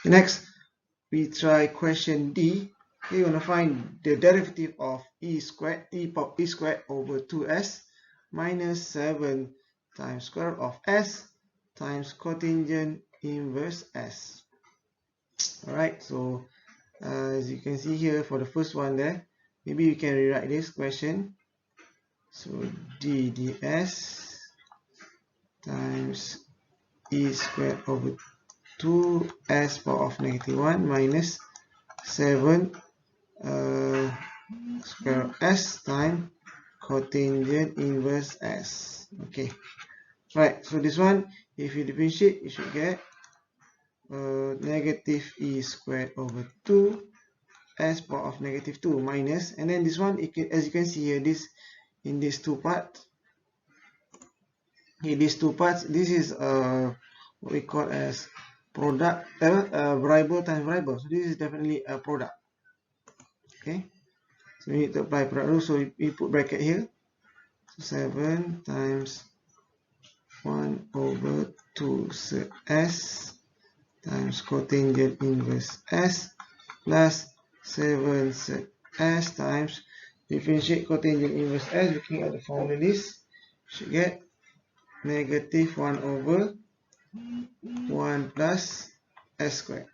Next, we try question D. Okay, you want to find the derivative of e squared over 2s minus 7 times square root of s times cotangent inverse s. Alright, so as you can see here for the first one there, maybe you can rewrite this question. So d ds times e squared over 2s power of -1 minus 7 square s times cotangent inverse s. Okay, right, so this one, if you differentiate, you should get negative e squared over 2 s power of -2 minus, and then this one, as you can see here, this in these two parts, this is what we call as product, variable times variable. So this is definitely a product. Okay, so we need to apply product rule. So we put bracket here. So 7 times 1 over 2 sec s times cotangent inverse s plus 7 sec s times differentiate cotangent inverse s. Looking at the formula list, should get negative 1 over 1 plus s squared.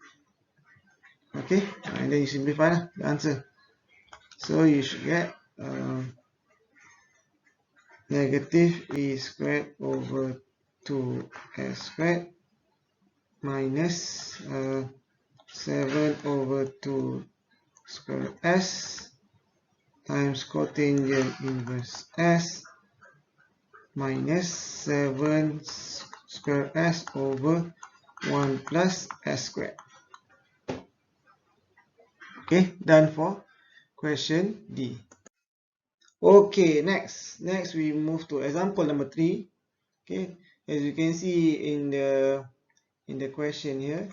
Okay, and then you simplify the answer. So you should get negative e squared over 2s squared minus 7 over 2 square s times cotangent inverse s minus 7 square s over 1 plus s squared. Okay, done for question D. Okay, next we move to example number 3. Okay, as you can see in the question here,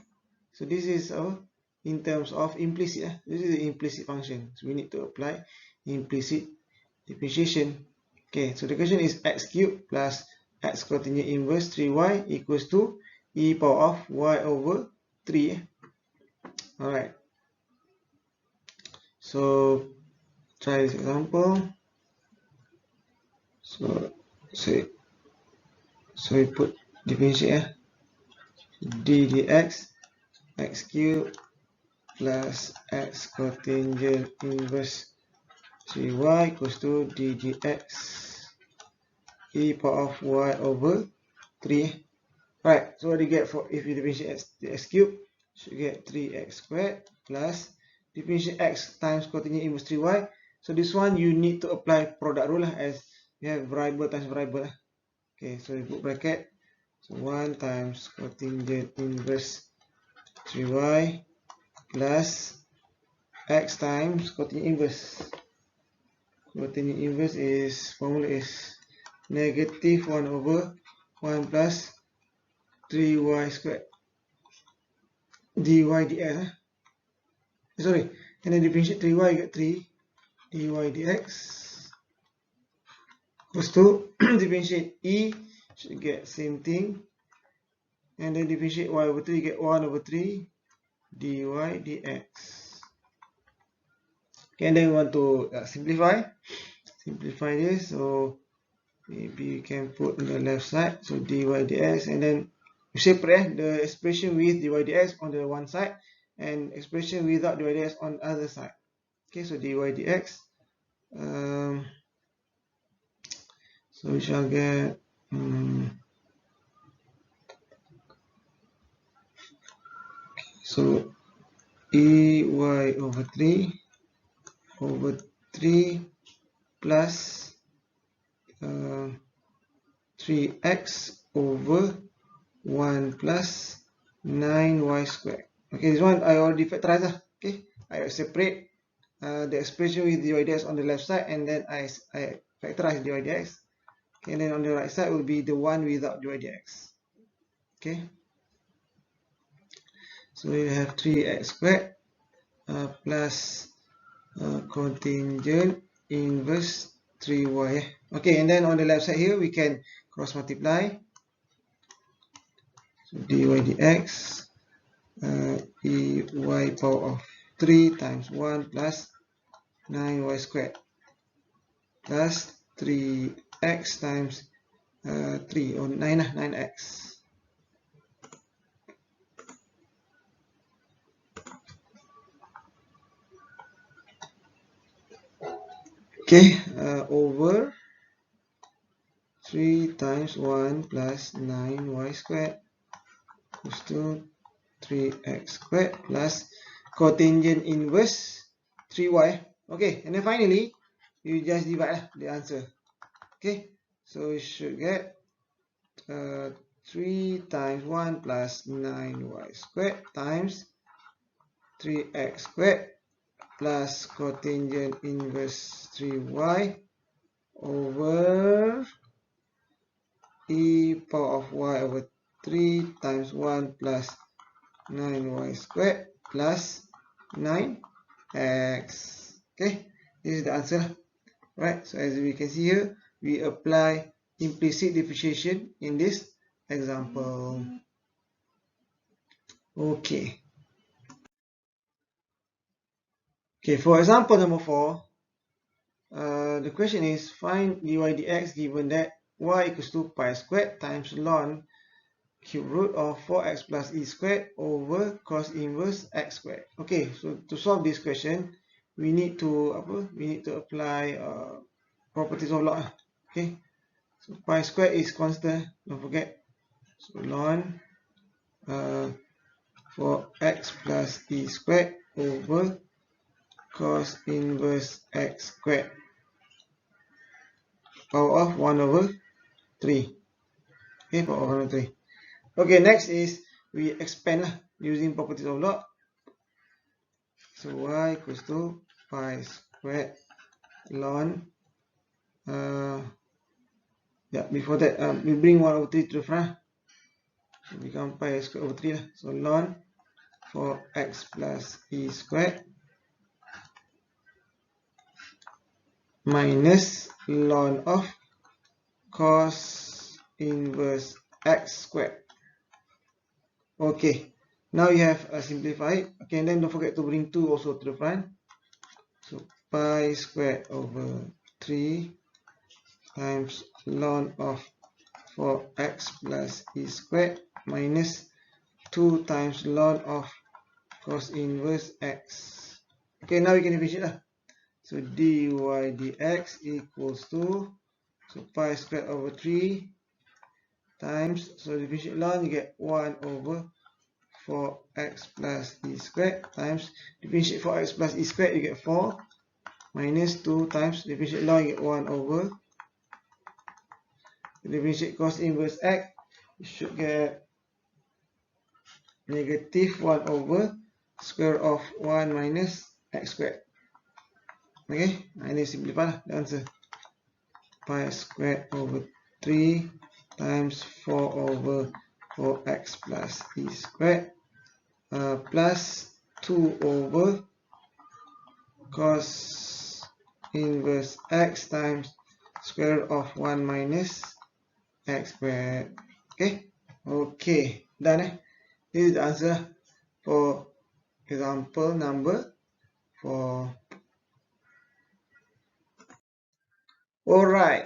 so this is in terms of implicit. This is the implicit function, so we need to apply implicit differentiation. Okay, so the question is x cubed plus x cotangent inverse 3y equals to e power of y over 3. Alright, so try this example. So we put differentiate d dx x cubed plus x cotangent inverse 3y equals to d dx e power of y over 3. Right, so what do you get for if you differentiate x cubed? Should get 3x squared plus differentiate x times cotangent inverse 3y. So this one you need to apply product rule as you have variable times variable. Okay, so you put bracket. So 1 times cotangent inverse 3y plus x times cotangent inverse. Cotangent inverse is formula is negative 1 over 1 plus 3y squared dy dx. Sorry, and then differentiate 3y, you get 3 dy dx equals to differentiate e, should get same thing, and then differentiate y over 3, you get 1 over 3 dy dx. Okay, and then we want to simplify this, so maybe you can put on the left side, so dy dx, and then you separate the expression with dy dx on the one side and expression without dy dx on the other side. Okay, so dy dx, so we shall get so ey over 3 plus 3x over 1 plus 9y squared. Okay, this one I already factorize. Okay, I separate the expression with dy dx on the left side, and then I factorize dy dx. Okay, and then on the right side will be the one without dy dx. Okay, so we have 3x squared plus contingent inverse 3y. Okay, and then on the left side here we can cross multiply. So dy dx y power of 3 times 1 plus 9y squared plus 3x times 3 or 9 lah, 9x. Okay, over 3 times 1 plus 9y squared equals to 3x squared plus cotangent inverse 3y. Okay, and then finally you just divide the answer. Okay, so you should get 3 times 1 plus 9y squared times 3x squared plus cotangent inverse 3y over e power of y over 3 times 1 plus 9y squared plus 9x. Okay, this is the answer. Right, so as we can see here, we apply implicit differentiation in this example. Okay. Okay, for example number 4, the question is find dy dx given that y equals to pi squared times ln cube root of 4x plus e squared over cos inverse x squared. Okay, so to solve this question, we need to apply properties of log. Okay, so pi squared is constant, don't forget. So ln 4x plus e squared over cos inverse x squared power of 1 over 3. Okay, power of 1 over 3. Okay, next is we expand using properties of log. So y equals to pi squared ln before that we bring 1 over 3 to the front, so become pi squared over 3 so ln 4x plus e squared minus ln of cos inverse x squared. Okay, now you have simplified. Okay, and then don't forget to bring 2 also to the front, so pi squared over 3 times ln of 4x plus e squared minus 2 times ln of cos inverse x. Okay, now we can differentiate lah. So dy dx equals to, so pi squared over 3 times, so differentiate ln, you get 1 over 4x plus e squared times differentiate 4x plus e squared, you get 4 minus 2 times differentiate ln, you get 1 over differentiate cos inverse x, you should get negative 1 over square of 1 minus x squared. Okay, and then simplify the answer. Pi squared over 3 times 4 over 4x plus e squared plus 2 over cos inverse x times square root of 1 minus x squared. Okay, okay, done. This is the answer for example number 4. Alright.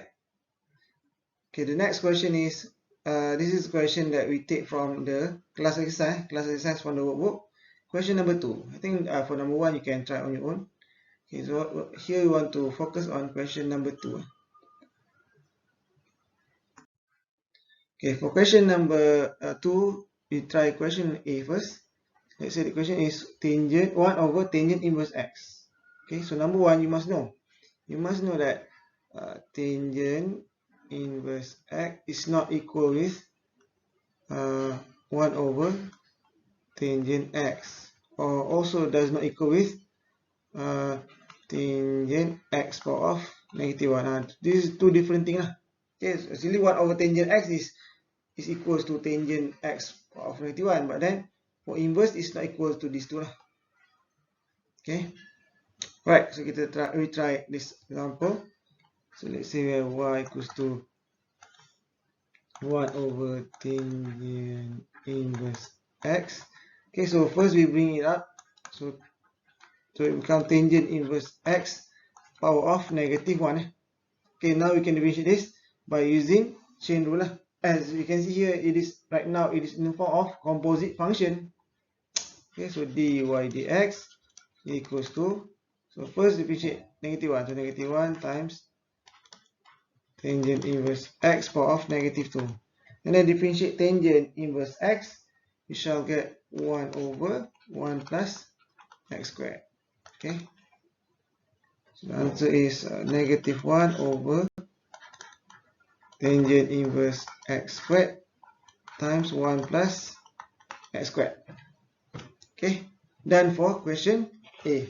Okay, the next question is, this is a question that we take from the class exercise from the workbook. Question number 2. I think for number 1 you can try on your own. Okay, so here we want to focus on question number 2. Okay, for question number 2, we try question A first. Let's say the question is tangent 1 over tangent inverse x. Okay, so number 1 you must know. You must know that tangent inverse x is not equal with 1 over tangent x, or also does not equal with tangent x power of -1. This is two different things. Okay, so actually 1 over tangent x is equals to tangent x power of -1, but then for inverse is not equal to these two. Okay, right, so we try this example. So let's say we have y equals to 1 over tangent inverse x. Okay, so first we bring it up. So it becomes tangent inverse x power of -1. Okay, now we can differentiate this by using chain rule. As you can see here, it is right now it is in the form of composite function. Okay, so dy dx equals to, so first differentiate -1, so -1 times tangent inverse x power of -2. And then differentiate tangent inverse x, you shall get 1 over 1 plus x squared. Okay, so the answer is -1 over tangent inverse x squared times 1 plus x squared. Okay, done for question A.